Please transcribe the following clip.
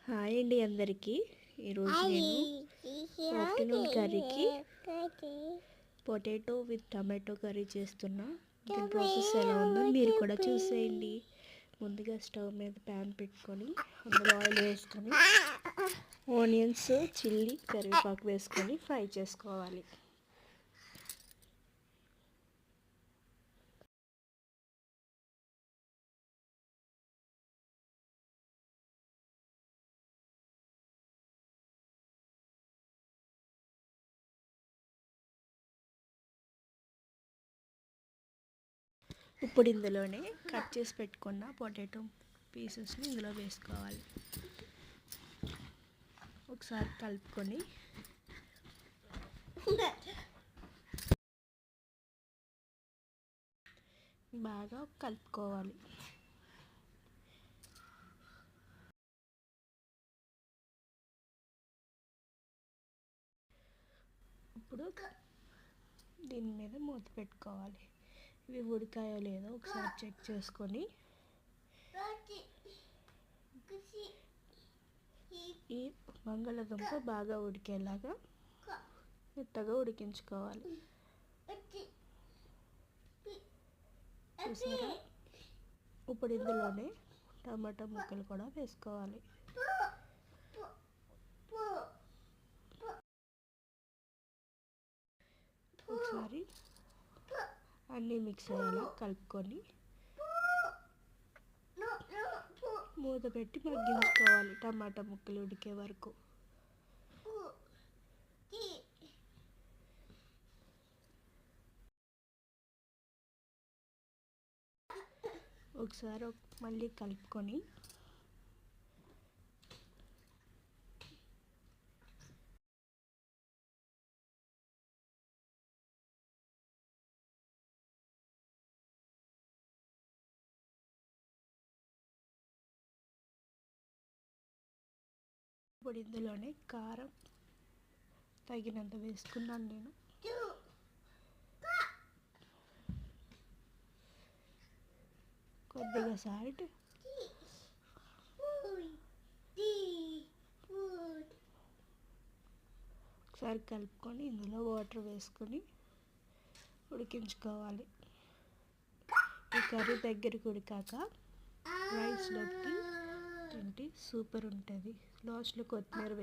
Hi అండి అందరికీ. ఈరోజు నేను ఆఫ్టర్నూన్ కర్రీకి పొటాటో విత్ టమాటో కర్రీ చేస్తున్నా. దీని ప్రాసెస్ ఎలా ఉందో మీరు కూడా చూసేయండి. ముందుగా స్టవ్ మీద ప్యాన్ పెట్టుకొని అందులో ఆయిల్ వేసుకొని ఆనియన్స్, చిల్లీ, కరివేపాకు వేసుకొని ఫ్రై చేసుకోవాలి. ఇప్పుడు ఇందులోనే కట్ చేసి పెట్టుకున్న పొటాటో పీసెస్ని ఇందులో వేసుకోవాలి. ఒకసారి కలుపుకొని బాగా కలుపుకోవాలి. ఇప్పుడు దీని మీద మూత పెట్టుకోవాలి. ఇవి ఉడికాయో లేదో ఒకసారి చెక్ చేసుకొని ఈ బంగాళాదుంప బాగా ఉడికేలాగా మెత్తగా ఉడికించుకోవాలి. చూసారా? ఇప్పుడు ఇందులోనే టమాటా ముక్కలు కూడా వేసుకోవాలి. ఒకసారి అన్నీ మిక్స్ అయ్యేలా కలుపుకొని మూత పెట్టి మగ్గించుకోవాలి టమాటా ముక్కలు ఉడికే వరకు. ఒకసారి మళ్ళీ కలుపుకొని ఇప్పుడు ఇందులోనే కారం తగినంత వేసుకున్నాను నేను. కొద్దిగా సాల్ట్, ఒకసారి కలుపుకొని ఇందులో వాటర్ వేసుకొని ఉడికించుకోవాలి. ఈ కర్రీ దగ్గరికి ఉడికాక రైస్లోకి తింటే సూపర్ ఉంటుంది. లాస్ట్లో కొత్తిమీర